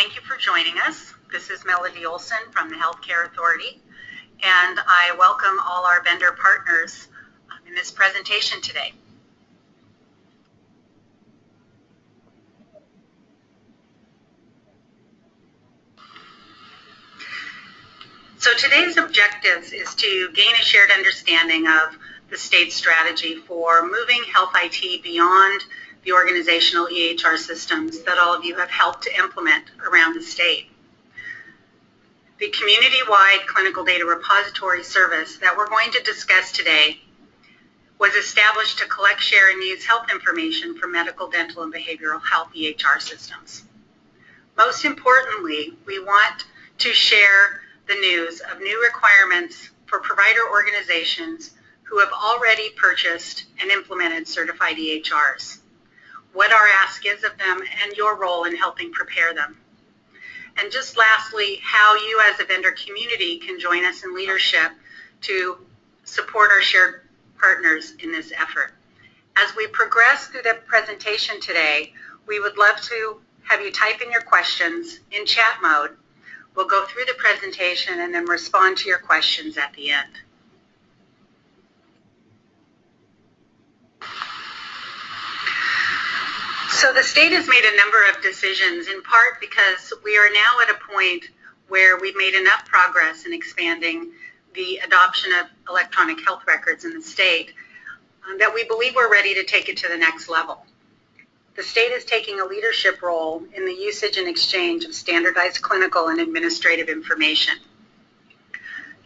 Thank you for joining us. This is Melody Olson from the Healthcare Authority, and I welcome all our vendor partners in this presentation today. So today's objectives is to gain a shared understanding of the state's strategy for moving health IT beyond the organizational EHR systems that all of you have helped to implement around the state. The community-wide clinical data repository service that we're going to discuss today was established to collect, share, and use health information for medical, dental, and behavioral health EHR systems. Most importantly, we want to share the news of new requirements for provider organizations who have already purchased and implemented certified EHRs, what our ask is of them, and your role in helping prepare them. And just lastly, how you as a vendor community can join us in leadership to support our shared partners in this effort. As we progress through the presentation today, we would love to have you type in your questions in chat mode. We'll go through the presentation and then respond to your questions at the end. So the state has made a number of decisions, in part because we are now at a point where we've made enough progress in expanding the adoption of electronic health records in the state that we believe we're ready to take it to the next level. The state is taking a leadership role in the usage and exchange of standardized clinical and administrative information.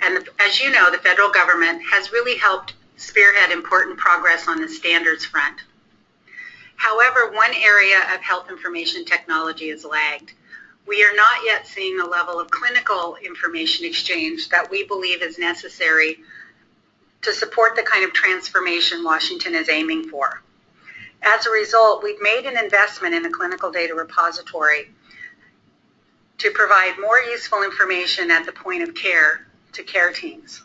And as you know, the federal government has really helped spearhead important progress on the standards front. However, one area of health information technology has lagged. We are not yet seeing the level of clinical information exchange that we believe is necessary to support the kind of transformation Washington is aiming for. As a result, we've made an investment in a clinical data repository to provide more useful information at the point of care to care teams.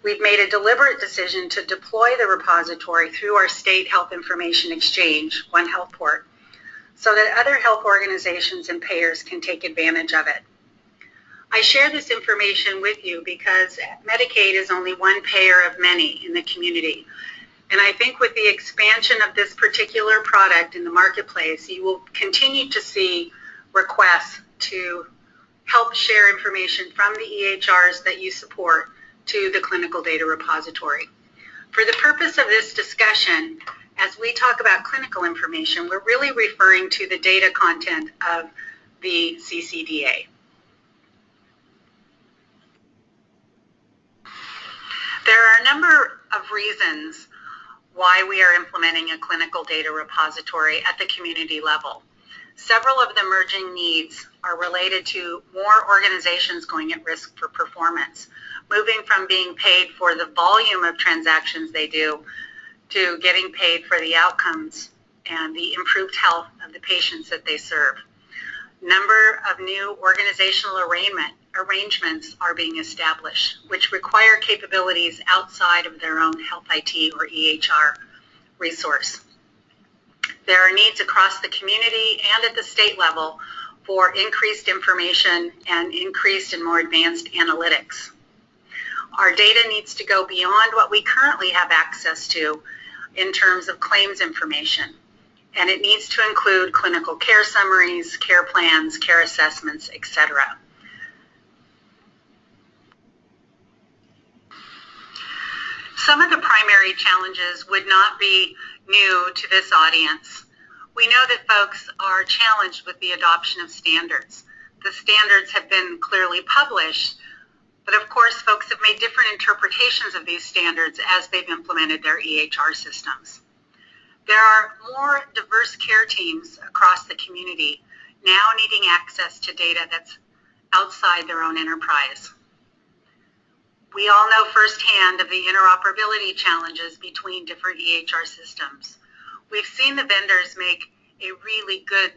We've made a deliberate decision to deploy the repository through our state health information exchange, One Health Port, so that other health organizations and payers can take advantage of it. I share this information with you because Medicaid is only one payer of many in the community. And I think with the expansion of this particular product in the marketplace, you will continue to see requests to help share information from the EHRs that you support to the clinical data repository. For the purpose of this discussion, as we talk about clinical information, we're really referring to the data content of the CCDA. There are a number of reasons why we are implementing a clinical data repository at the community level. Several of the emerging needs are related to more organizations going at risk for performance, moving from being paid for the volume of transactions they do to getting paid for the outcomes and the improved health of the patients that they serve. Number of new organizational arrangements are being established, which require capabilities outside of their own health IT or EHR resource. There are needs across the community and at the state level for increased information and increased and more advanced analytics. Our data needs to go beyond what we currently have access to in terms of claims information, and it needs to include clinical care summaries, care plans, care assessments, etc. Some of the primary challenges would not be new to this audience. We know that folks are challenged with the adoption of standards. The standards have been clearly published, but of course folks have made different interpretations of these standards as they've implemented their EHR systems. There are more diverse care teams across the community now needing access to data that's outside their own enterprise. We all know firsthand of the interoperability challenges between different EHR systems. We've seen the vendors make a really good,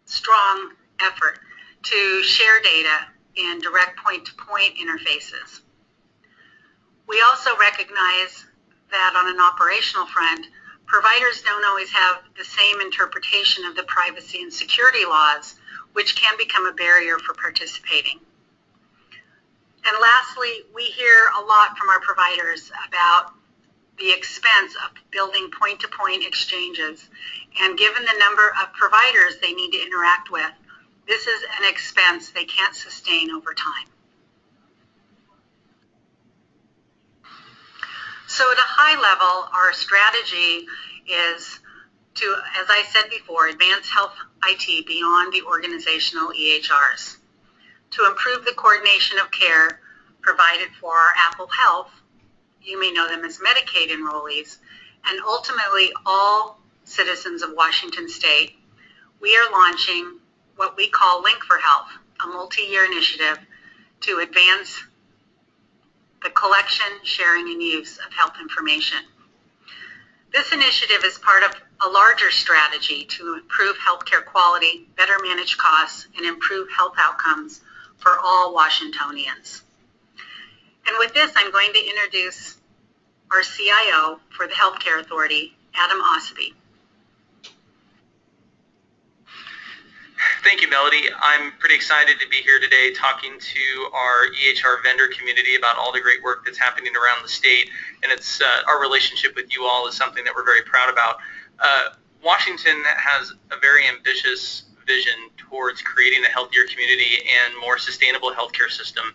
strong effort to share data in direct point-to-point interfaces. We also recognize that on an operational front, providers don't always have the same interpretation of the privacy and security laws which can become a barrier for participating. And lastly, we hear a lot from our providers about the expense of building point-to-point exchanges. And given the number of providers they need to interact with, this is an expense they can't sustain over time. So at a high level, our strategy is to, as I said before, advance health IT beyond the organizational EHRs. To improve the coordination of care provided for our Apple Health, you may know them as Medicaid enrollees, and ultimately all citizens of Washington State, we are launching what we call WALink4Health, a multi-year initiative to advance the collection, sharing, and use of health information. This initiative is part of a larger strategy to improve healthcare quality, better manage costs, and improve health outcomes for all Washingtonians. And with this, I'm going to introduce our CIO for the Healthcare Authority, Adam Osby. Thank you, Melody. I'm pretty excited to be here today talking to our EHR vendor community about all the great work that's happening around the state, and it's our relationship with you all is something that we're very proud about. Washington has a very ambitious vision towards creating a healthier community and more sustainable healthcare system,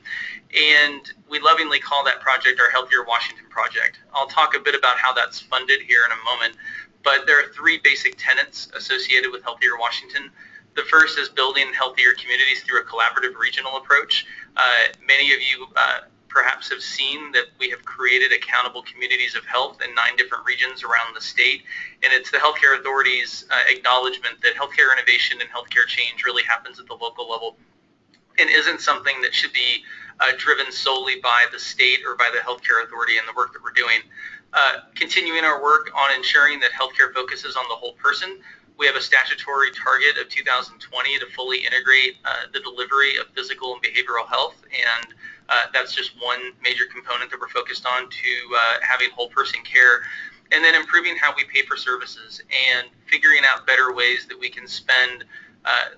and we lovingly call that project our Healthier Washington Project. I'll talk a bit about how that's funded here in a moment, but there are three basic tenets associated with Healthier Washington. The first is building healthier communities through a collaborative regional approach. Many of you perhaps have seen that we have created accountable communities of health in 9 different regions around the state, and it's the Healthcare Authority's acknowledgement that healthcare innovation and healthcare change really happens at the local level and isn't something that should be driven solely by the state or by the Healthcare Authority and the work that we're doing. Continuing our work on ensuring that healthcare focuses on the whole person, we have a statutory target of 2020 to fully integrate the delivery of physical and behavioral health, and that's just one major component that we're focused on to having whole person care. And then improving how we pay for services and figuring out better ways that we can spend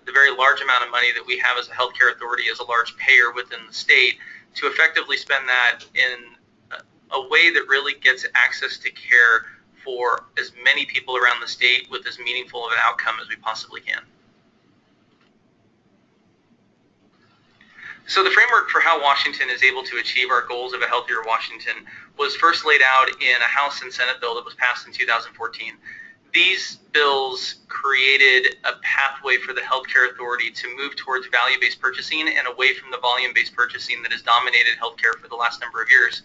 the very large amount of money that we have as a healthcare authority, as a large payer within the state, to effectively spend that in a way that really gets access to care for as many people around the state with as meaningful of an outcome as we possibly can. So the framework for how Washington is able to achieve our goals of a healthier Washington was first laid out in a House and Senate bill that was passed in 2014. These bills created a pathway for the Healthcare Authority to move towards value-based purchasing and away from the volume-based purchasing that has dominated healthcare for the last number of years.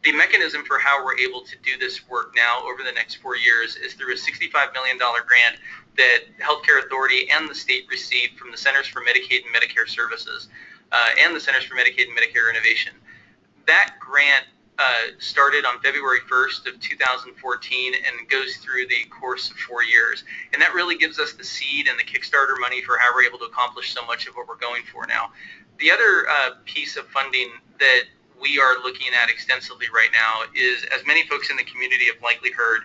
The mechanism for how we're able to do this work now over the next 4 years is through a $65 million grant that Healthcare Authority and the state received from the Centers for Medicaid and Medicare Services and the Centers for Medicaid and Medicare Innovation. That grant started on February 1st of 2014 and goes through the course of 4 years. And that really gives us the seed and the Kickstarter money for how we're able to accomplish so much of what we're going for now. The other piece of funding that we are looking at extensively right now is, as many folks in the community have likely heard,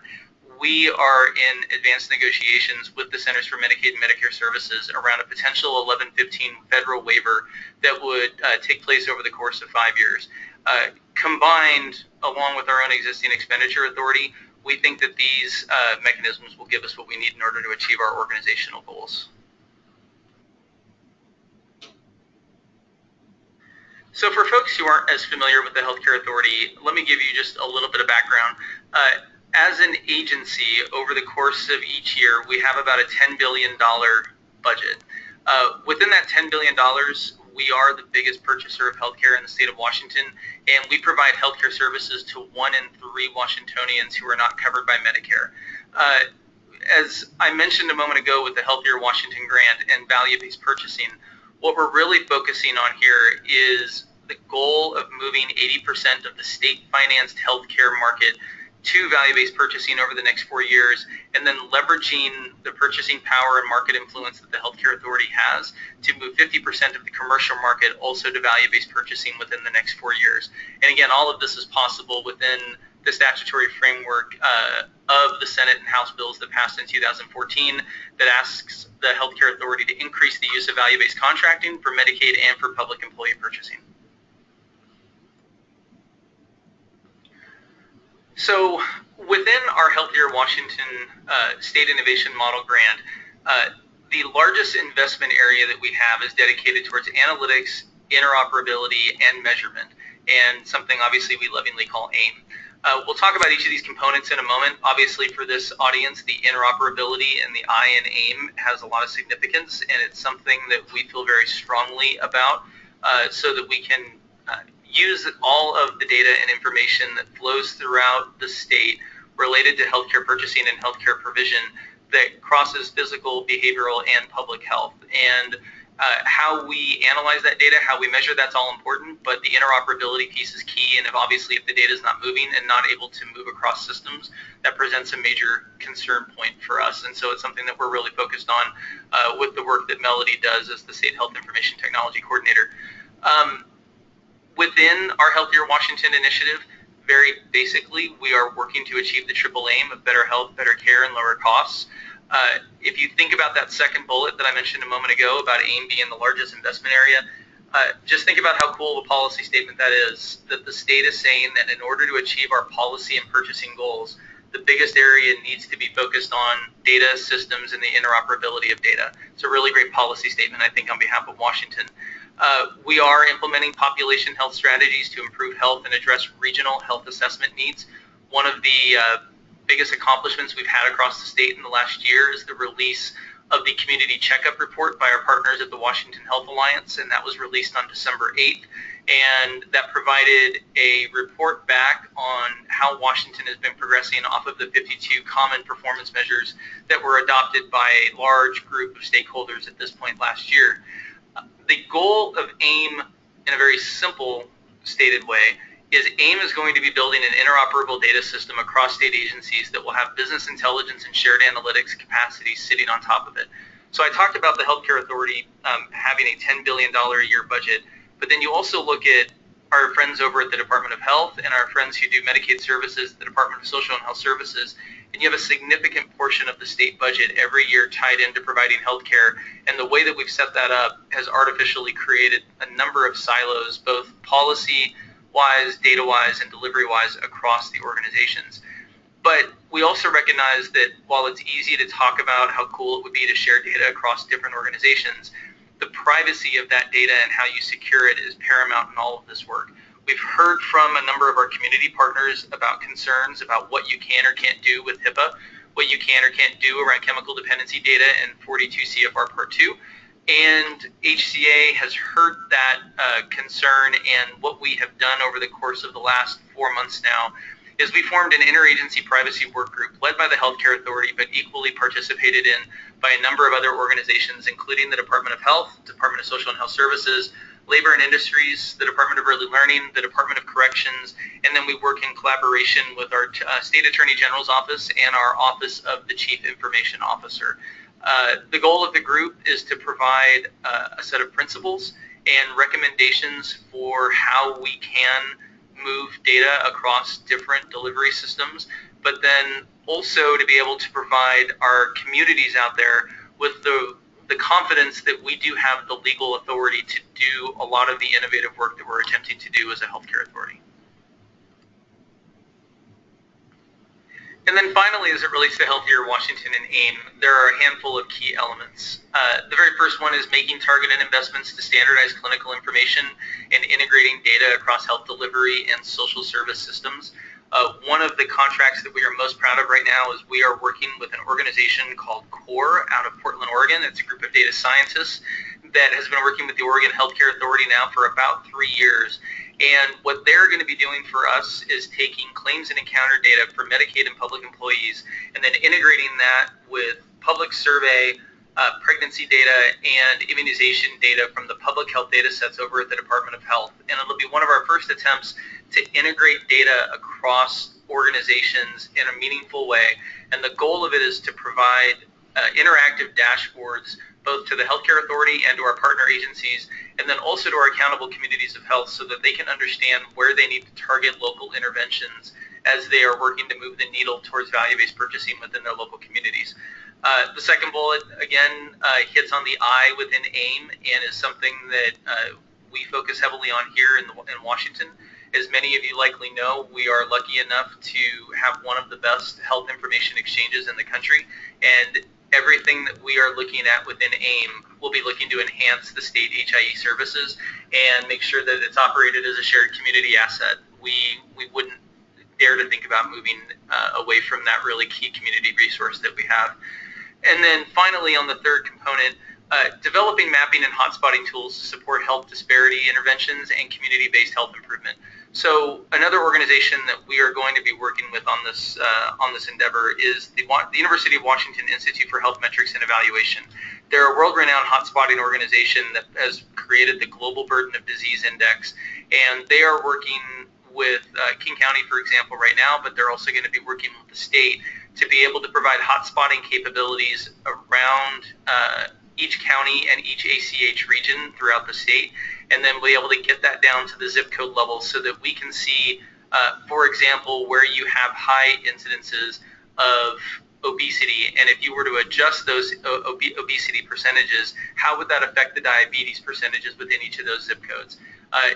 we are in advanced negotiations with the Centers for Medicaid and Medicare Services around a potential 1115 federal waiver that would take place over the course of 5 years. Combined, along with our own existing expenditure authority, we think that these mechanisms will give us what we need in order to achieve our organizational goals. So for folks who aren't as familiar with the Healthcare Authority, let me give you just a little bit of background. As an agency, over the course of each year, we have about a $10 billion budget. Within that $10 billion, we are the biggest purchaser of healthcare in the state of Washington, and we provide healthcare services to 1 in 3 Washingtonians who are not covered by Medicare. As I mentioned a moment ago with the Healthier Washington Grant and value-based purchasing, what we're really focusing on here is the goal of moving 80% of the state-financed healthcare market to value-based purchasing over the next 4 years, and then leveraging the purchasing power and market influence that the Healthcare Authority has to move 50% of the commercial market also to value-based purchasing within the next 4 years. And again, all of this is possible within the statutory framework of the Senate and House bills that passed in 2014 that asks the Healthcare Authority to increase the use of value-based contracting for Medicaid and for public employee purchasing. So within our Healthier Washington State Innovation Model Grant, the largest investment area that we have is dedicated towards analytics, interoperability, and measurement, and something obviously we lovingly call AIM. We'll talk about each of these components in a moment. Obviously for this audience, the interoperability and the I in AIM has a lot of significance, and it's something that we feel very strongly about so that we can use all of the data and information that flows throughout the state related to healthcare purchasing and healthcare provision that crosses physical, behavioral, and public health. And how we analyze that data, how we measure, that's all important, but the interoperability piece is key, and obviously if the data is not moving and not able to move across systems, that presents a major concern point for us. And so it's something that we're really focused on with the work that Melody does as the State Health Information Technology Coordinator. Within our Healthier Washington initiative, very basically, we are working to achieve the triple aim of better health, better care, and lower costs. If you think about that second bullet that I mentioned a moment ago about AIM being the largest investment area, just think about how cool of a policy statement that is, that the state is saying that in order to achieve our policy and purchasing goals, the biggest area needs to be focused on data systems and the interoperability of data. It's a really great policy statement, I think, on behalf of Washington. We are implementing population health strategies to improve health and address regional health assessment needs. One of the biggest accomplishments we've had across the state in the last year is the release of the community checkup report by our partners at the Washington Health Alliance, and that was released on December 8th. And that provided a report back on how Washington has been progressing off of the 52 common performance measures that were adopted by a large group of stakeholders at this point last year. The goal of AIM, in a very simple stated way, is AIM is going to be building an interoperable data system across state agencies that will have business intelligence and shared analytics capacity sitting on top of it. So I talked about the Healthcare Authority having a $10 billion a year budget, but then you also look at our friends over at the Department of Health and our friends who do Medicaid services, the Department of Social and Health Services, and you have a significant portion of the state budget every year tied into providing health care. And the way that we've set that up has artificially created a number of silos, both policy-wise, data-wise, and delivery-wise across the organizations. But we also recognize that while it's easy to talk about how cool it would be to share data across different organizations, the privacy of that data and how you secure it is paramount in all of this work. We've heard from a number of our community partners about concerns about what you can or can't do with HIPAA, what you can or can't do around chemical dependency data in 42 CFR Part 2. And HCA has heard that concern, and what we have done over the course of the last 4 months now is we formed an interagency privacy work group led by the Healthcare Authority, but equally participated in by a number of other organizations, including the Department of Health, Department of Social and Health Services, Labor and Industries, the Department of Early Learning, the Department of Corrections, and then we work in collaboration with our State Attorney General's Office and our Office of the Chief Information Officer. The goal of the group is to provide a set of principles and recommendations for how we can move data across different delivery systems, but then also to be able to provide our communities out there with the confidence that we do have the legal authority to do a lot of the innovative work that we're attempting to do as a healthcare authority. And then finally, as it relates to Healthier Washington and AIM, there are a handful of key elements. The very first one is making targeted investments to standardize clinical information and integrating data across health delivery and social service systems. One of the contracts that we are most proud of right now is we are working with an organization called CORE out of Portland, Oregon. It's a group of data scientists that has been working with the Oregon Healthcare Authority now for about 3 years. And what they're going to be doing for us is taking claims and encounter data for Medicaid and public employees and then integrating that with public survey, pregnancy data, and immunization data from the public health data sets over at the Department of Health. And it'll be one of our first attempts to integrate data across organizations in a meaningful way. And the goal of it is to provide interactive dashboards both to the Healthcare Authority and to our partner agencies, and then also to our accountable communities of health so that they can understand where they need to target local interventions as they are working to move the needle towards value-based purchasing within their local communities. The second bullet, again, hits on the I within AIM and is something that we focus heavily on here in Washington. As many of you likely know, we are lucky enough to have one of the best health information exchanges in the country, and everything that we are looking at within AIM will be looking to enhance the state HIE services and make sure that it's operated as a shared community asset. We wouldn't dare to think about moving away from that really key community resource that we have. And then finally, on the third component, developing mapping and hotspotting tools to support health disparity interventions and community-based health improvement. So another organization that we are going to be working with on this endeavor is the University of Washington Institute for Health Metrics and Evaluation. They're a world-renowned hotspotting organization that has created the Global Burden of Disease Index, and they are working with King County, for example, right now, but they're also going to be working with the state to be able to provide hotspotting capabilities around each county and each ACH region throughout the state, and then be able to get that down to the zip code level so that we can see, for example, where you have high incidences of obesity, and if you were to adjust those obesity percentages, how would that affect the diabetes percentages within each of those zip codes?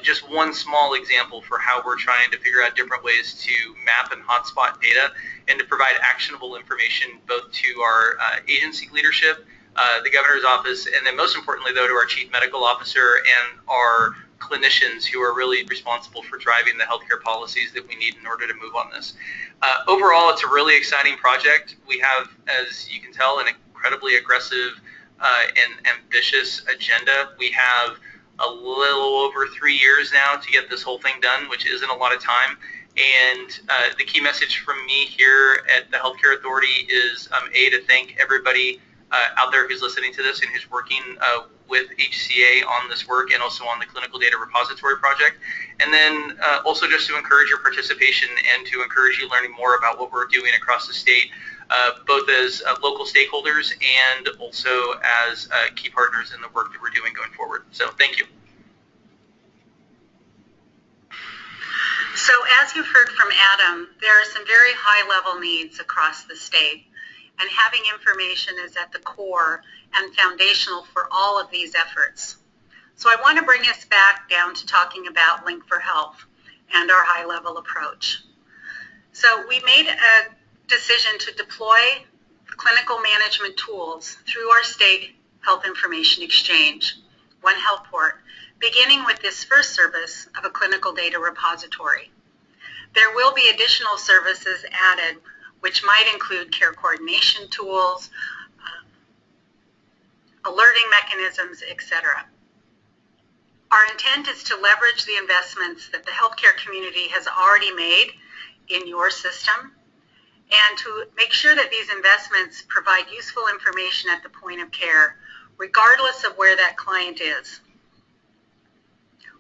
Just one small example for how we're trying to figure out different ways to map and hotspot data and to provide actionable information both to our agency leadership, the governor's office, and then most importantly, though, to our chief medical officer and our clinicians who are really responsible for driving the healthcare policies that we need in order to move on this. Overall, it's a really exciting project. We have, as you can tell, an incredibly aggressive and ambitious agenda. We have a little over 3 years now to get this whole thing done, which isn't a lot of time. And the key message from me here at the Healthcare Authority is to thank everybody out there who's listening to this and who's working with HCA on this work and also on the Clinical Data Repository project. And then also just to encourage your participation and to encourage you learning more about what we're doing across the state, both as local stakeholders and also as key partners in the work that we're doing going forward. So thank you. So as you've heard from Adam, there are some very high-level needs across the state, and having information is at the core and foundational for all of these efforts. So I want to bring us back down to talking about Link4Health and our high-level approach. So we made a decision to deploy clinical management tools through our state health information exchange, One HealthPort, beginning with this first service of a clinical data repository. There will be additional services added, which might include care coordination tools, alerting mechanisms, etc. Our intent is to leverage the investments that the healthcare community has already made in your system and to make sure that these investments provide useful information at the point of care, regardless of where that client is.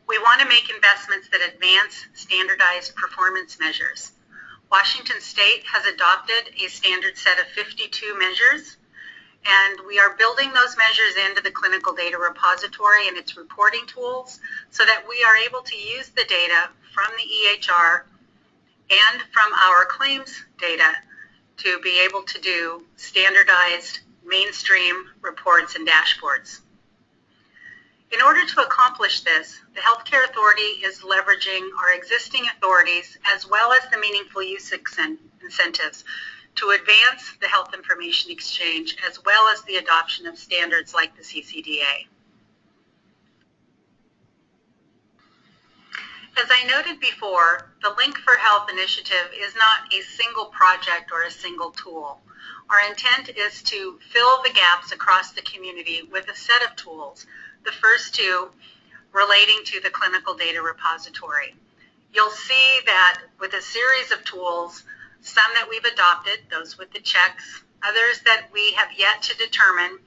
We want to make investments that advance standardized performance measures. Washington State has adopted a standard set of 52 measures, and we are building those measures into the clinical data repository and its reporting tools so that we are able to use the data from the EHR and from our claims data to be able to do standardized mainstream reports and dashboards. In order to accomplish this, the Healthcare Authority is leveraging our existing authorities as well as the meaningful use incentives to advance the health information exchange as well as the adoption of standards like the CCDA. As I noted before, the Link4Health initiative is not a single project or a single tool. Our intent is to fill the gaps across the community with a set of tools, the first two relating to the clinical data repository. You'll see that with a series of tools, some that we've adopted, those with the checks, others that we have yet to determine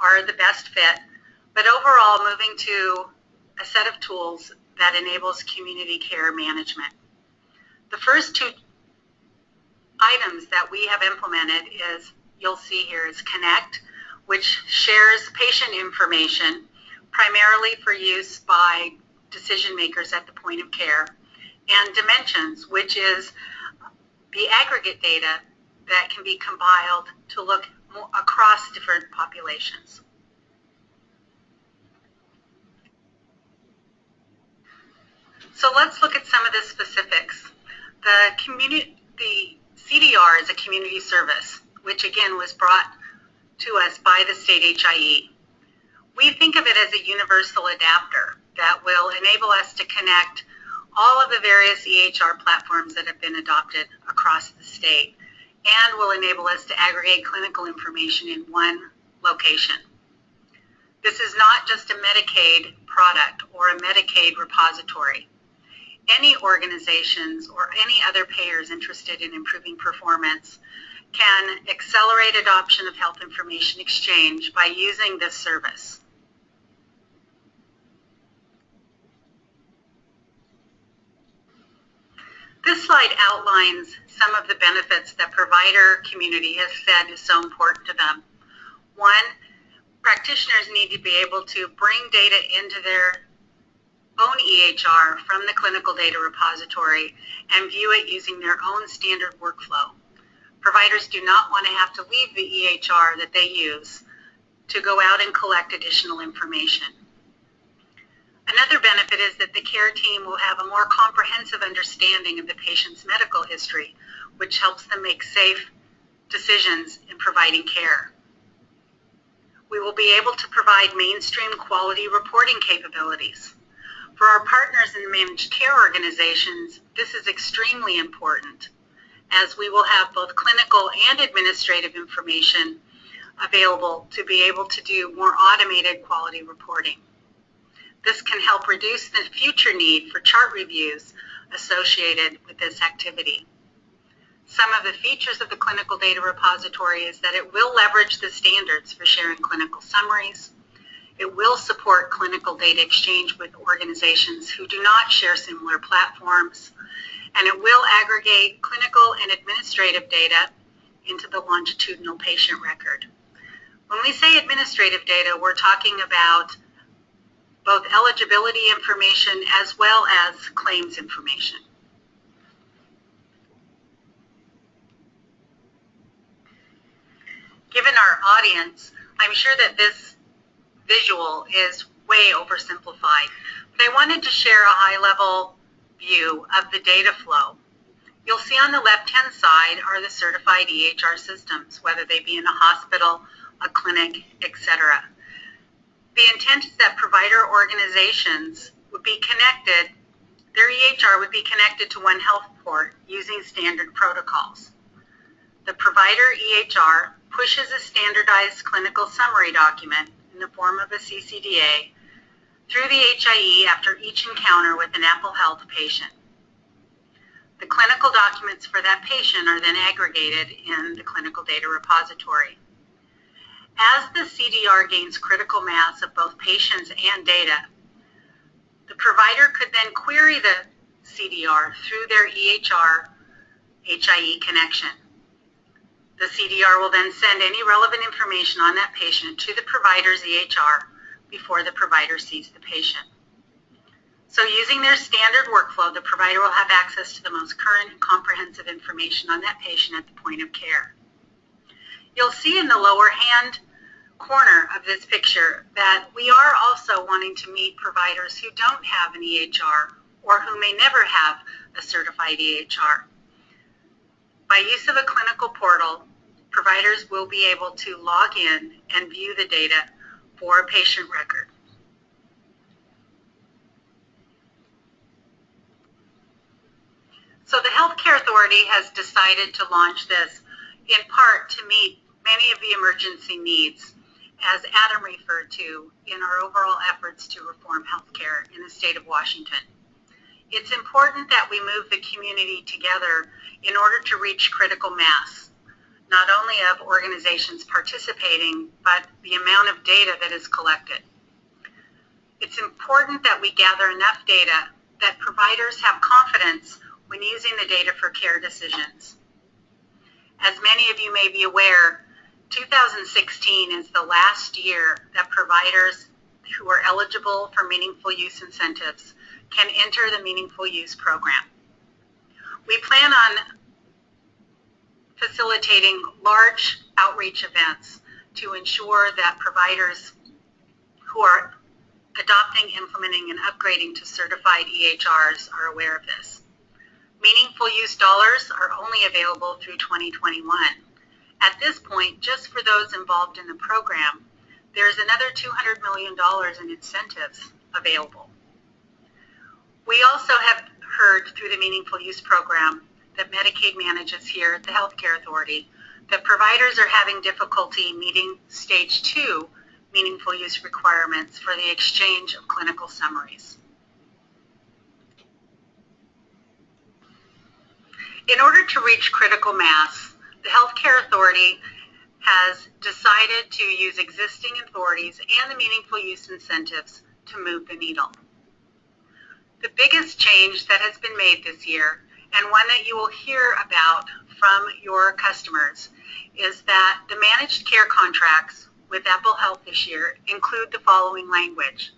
are the best fit, but overall moving to a set of tools that enables community care management. The first two items that we have implemented is, you'll see here, is Connect, which shares patient information primarily for use by decision makers at the point of care, and Dimensions, which is the aggregate data that can be compiled to look across different populations. So let's look at some of the specifics. The CDR is a community service, which again was brought to us by the state HIE. We think of it as a universal adapter that will enable us to connect all of the various EHR platforms that have been adopted across the state and will enable us to aggregate clinical information in one location. This is not just a Medicaid product or a Medicaid repository. Any organizations or any other payers interested in improving performance can accelerate adoption of health information exchange by using this service. This slide outlines some of the benefits that provider community has said is so important to them. One, practitioners need to be able to bring data into their own EHR from the clinical data repository and view it using their own standard workflow. Providers do not want to have to leave the EHR that they use to go out and collect additional information. Another benefit is that the care team will have a more comprehensive understanding of the patient's medical history, which helps them make safe decisions in providing care. We will be able to provide mainstream quality reporting capabilities. For our partners in managed care organizations, this is extremely important, as we will have both clinical and administrative information available to be able to do more automated quality reporting. This can help reduce the future need for chart reviews associated with this activity. Some of the features of the clinical data repository is that it will leverage the standards for sharing clinical summaries. It will support clinical data exchange with organizations who do not share similar platforms, and it will aggregate clinical and administrative data into the longitudinal patient record. When we say administrative data, we're talking about both eligibility information as well as claims information. Given our audience, I'm sure that this visual is way oversimplified, but I wanted to share a high-level view of the data flow. You'll see on the left-hand side are the certified EHR systems, whether they be in a hospital, a clinic, etc. The intent is that provider organizations would be connected, their EHR would be connected to One Health port using standard protocols. The provider EHR pushes a standardized clinical summary document in the form of a CCDA through the HIE after each encounter with an Apple Health patient. The clinical documents for that patient are then aggregated in the clinical data repository. As the CDR gains critical mass of both patients and data, the provider could then query the CDR through their EHR HIE connection. The CDR will then send any relevant information on that patient to the provider's EHR before the provider sees the patient. So using their standard workflow, the provider will have access to the most current and comprehensive information on that patient at the point of care. You'll see in the lower hand corner of this picture that we are also wanting to meet providers who don't have an EHR or who may never have a certified EHR. By use of a clinical portal, providers will be able to log in and view the data for a patient record. So the Healthcare Authority has decided to launch this in part to meet many of the emergency needs, as Adam referred to, in our overall efforts to reform healthcare in the state of Washington. It's important that we move the community together in order to reach critical mass, not only of organizations participating, but the amount of data that is collected. It's important that we gather enough data that providers have confidence when using the data for care decisions. As many of you may be aware, 2016 is the last year that providers who are eligible for meaningful use incentives can enter the meaningful use program. We plan on facilitating large outreach events to ensure that providers who are adopting, implementing, and upgrading to certified EHRs are aware of this. Meaningful use dollars are only available through 2021. At this point, just for those involved in the program, there's another $200 million in incentives available. We also have heard through the Meaningful Use program that Medicaid manages here at the Healthcare Authority that providers are having difficulty meeting Stage 2 meaningful use requirements for the exchange of clinical summaries. In order to reach critical mass, the Healthcare Authority has decided to use existing authorities and the meaningful use incentives to move the needle. The biggest change that has been made this year, and one that you will hear about from your customers, is that the managed care contracts with Apple Health this year include the following language.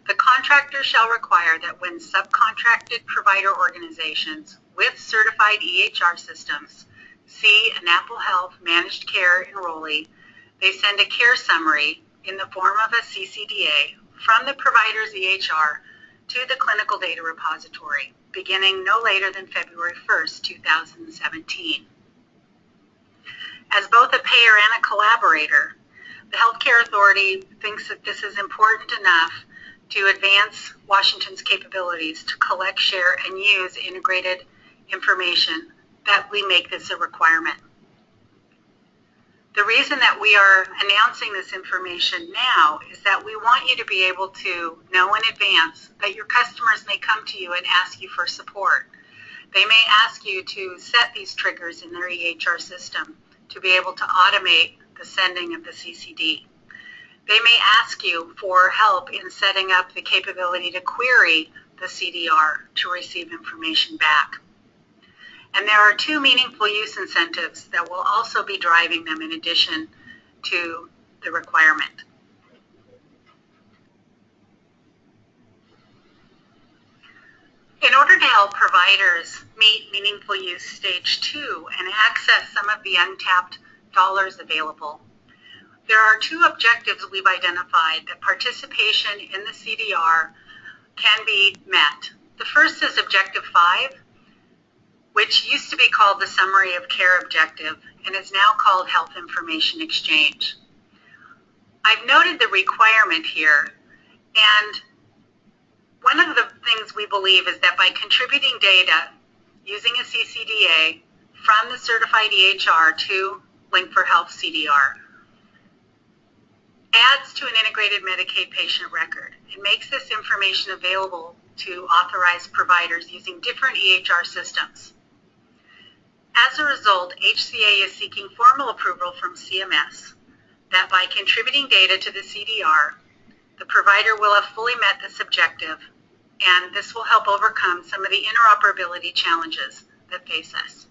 The contractor shall require that when subcontracted provider organizations with certified EHR systems see an Apple Health managed care enrollee, they send a care summary in the form of a CCDA from the provider's EHR to the clinical data repository, beginning no later than February 1st, 2017. As both a payer and a collaborator, the Healthcare Authority thinks that this is important enough to advance Washington's capabilities to collect, share, and use integrated information that we make this a requirement. The reason that we are announcing this information now is that we want you to be able to know in advance that your customers may come to you and ask you for support. They may ask you to set these triggers in their EHR system to be able to automate the sending of the CCD. They may ask you for help in setting up the capability to query the CDR to receive information back. And there are two meaningful use incentives that will also be driving them in addition to the requirement. In order to help providers meet meaningful use stage 2 and access some of the untapped dollars available, there are two objectives we've identified that participation in the CDR can be met. The first is Objective 5, which used to be called the Summary of Care Objective and is now called Health Information Exchange. I've noted the requirement here, and one of the things we believe is that by contributing data using a CCDA from the certified EHR to WALink4Health CDR adds to an integrated Medicaid patient record. It makes this information available to authorized providers using different EHR systems. As a result, HCA is seeking formal approval from CMS that by contributing data to the CDR, the provider will have fully met this objective, and this will help overcome some of the interoperability challenges that face us.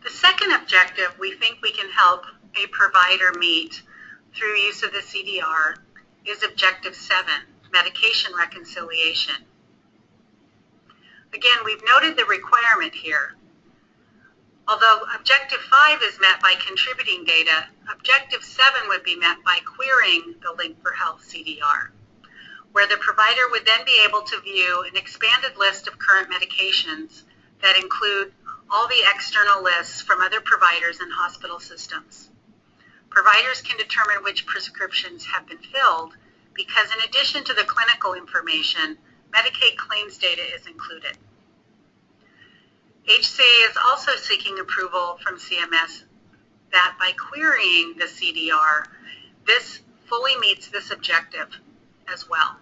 The second objective we think we can help a provider meet through use of the CDR is Objective 7, Medication Reconciliation. Again, we've noted the requirement here. Although Objective 5 is met by contributing data, Objective 7 would be met by querying the WALink4Health CDR, where the provider would then be able to view an expanded list of current medications that include all the external lists from other providers and hospital systems. Providers can determine which prescriptions have been filled because in addition to the clinical information, Medicaid claims data is included. HCA is also seeking approval from CMS that by querying the CDR, this fully meets this objective as well.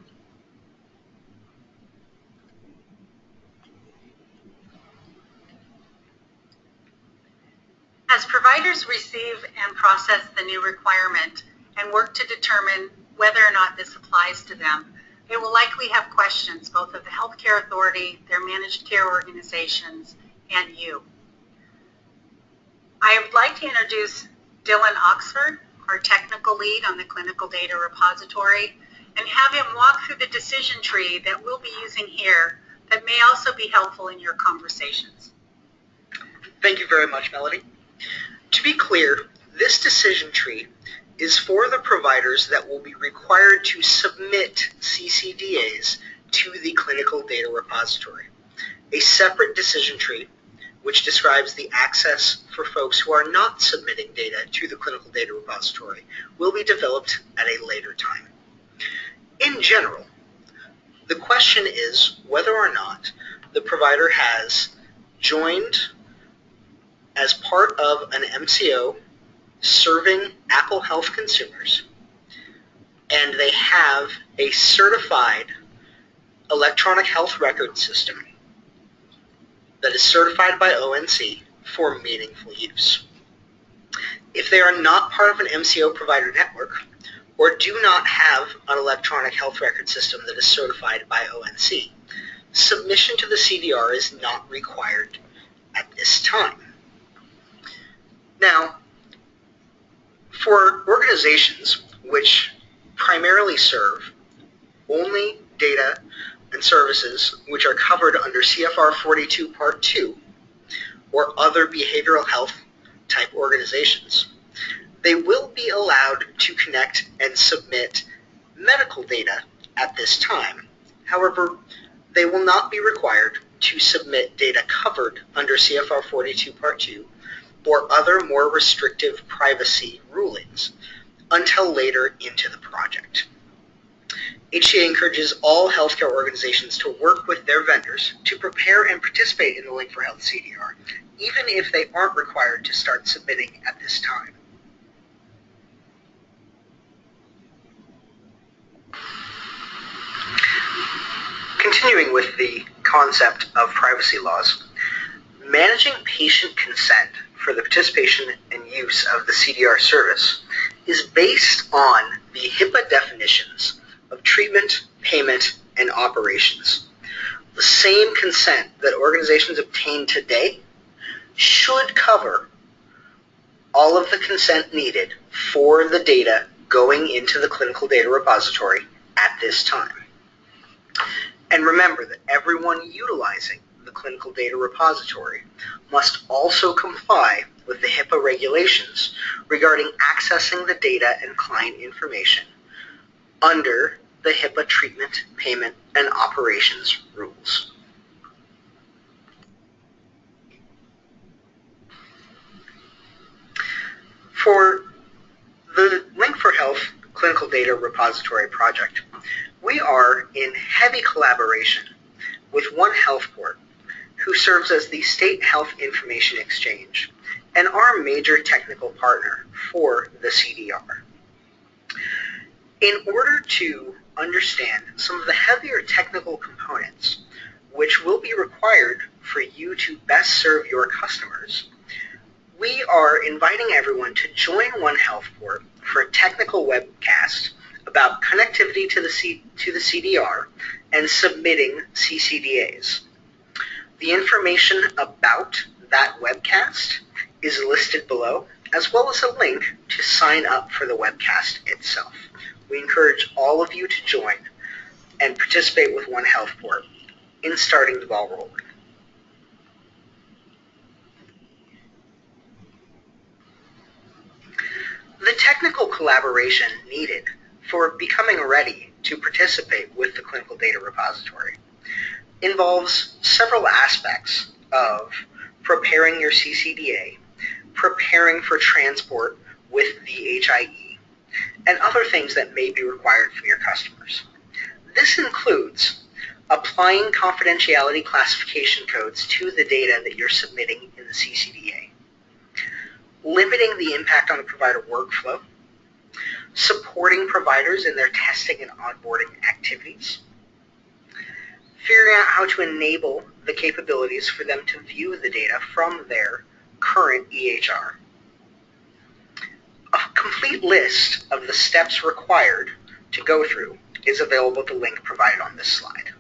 As providers receive and process the new requirement and work to determine whether or not this applies to them, they will likely have questions both of the Healthcare Authority, their managed care organizations, and you. I would like to introduce Dylan Oxford, our technical lead on the clinical data repository, and have him walk through the decision tree that we'll be using here that may also be helpful in your conversations. Thank you very much, Melody. To be clear, this decision tree is for the providers that will be required to submit CCDAs to the clinical data repository. A separate decision tree, which describes the access for folks who are not submitting data to the clinical data repository, will be developed at a later time. In general, the question is whether or not the provider has joined as part of an MCO serving Apple Health consumers, and they have a certified electronic health record system that is certified by ONC for meaningful use. If they are not part of an MCO provider network or do not have an electronic health record system that is certified by ONC, submission to the CDR is not required at this time. Now, for organizations which primarily serve only data and services which are covered under CFR 42 Part 2 or other behavioral health type organizations, they will be allowed to connect and submit medical data at this time. However, they will not be required to submit data covered under CFR 42 Part 2 or other more restrictive privacy rulings until later into the project. HCA encourages all healthcare organizations to work with their vendors to prepare and participate in the Link4Health CDR, even if they aren't required to start submitting at this time. Continuing with the concept of privacy laws, managing patient consent for the participation and use of the CDR service is based on the HIPAA definitions of treatment, payment, and operations. The same consent that organizations obtain today should cover all of the consent needed for the data going into the clinical data repository at this time. And remember that everyone utilizing the clinical data repository must also comply with the HIPAA regulations regarding accessing the data and client information under the HIPAA treatment, payment, and operations rules. For the Link4Health Clinical Data Repository project, we are in heavy collaboration with One Healthport, who serves as the State Health Information Exchange and our major technical partner for the CDR. In order to understand some of the heavier technical components which will be required for you to best serve your customers, we are inviting everyone to join One Healthport for a technical webcast about connectivity to the CDR and submitting CCDAs. The information about that webcast is listed below, as well as a link to sign up for the webcast itself. We encourage all of you to join and participate with One Healthport in starting the ball rolling. The technical collaboration needed for becoming ready to participate with the clinical data repository involves several aspects of preparing your CCDA, preparing for transport with the HIE, and other things that may be required from your customers. This includes applying confidentiality classification codes to the data that you're submitting in the CCDA, limiting the impact on the provider workflow, supporting providers in their testing and onboarding activities, figuring out how to enable the capabilities for them to view the data from their current EHR. A complete list of the steps required to go through is available at the link provided on this slide.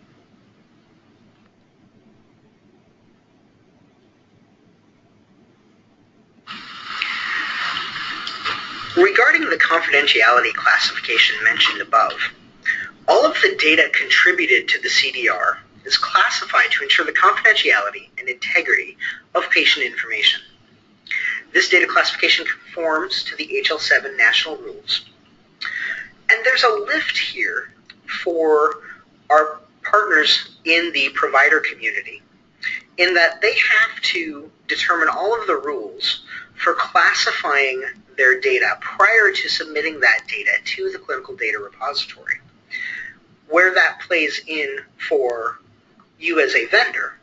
Regarding the confidentiality classification mentioned above, all of the data contributed to the CDR is classified to ensure the confidentiality and integrity of patient information. This data classification conforms to the HL7 national rules. And there's a lift here for our partners in the provider community in that they have to determine all of the rules for classifying their data prior to submitting that data to the clinical data repository. Where that plays in for you as a vendor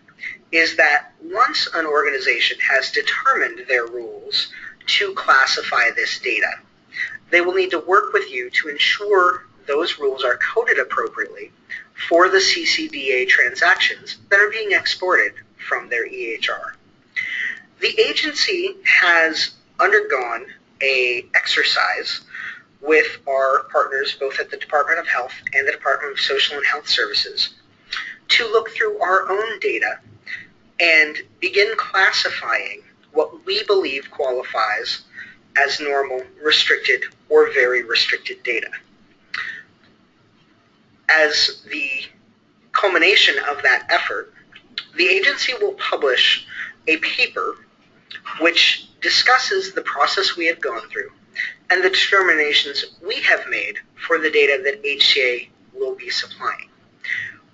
is that once an organization has determined their rules to classify this data, they will need to work with you to ensure those rules are coded appropriately for the CCDA transactions that are being exported from their EHR. The agency has undergone an exercise with our partners both at the Department of Health and the Department of Social and Health Services to look through our own data and begin classifying what we believe qualifies as normal, restricted, or very restricted data. As the culmination of that effort, the agency will publish a paper which discusses the process we have gone through and the determinations we have made for the data that HCA will be supplying.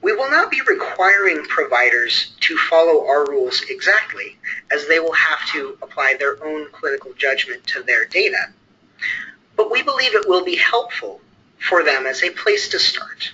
We will not be requiring providers to follow our rules exactly, as they will have to apply their own clinical judgment to their data, but we believe it will be helpful for them as a place to start.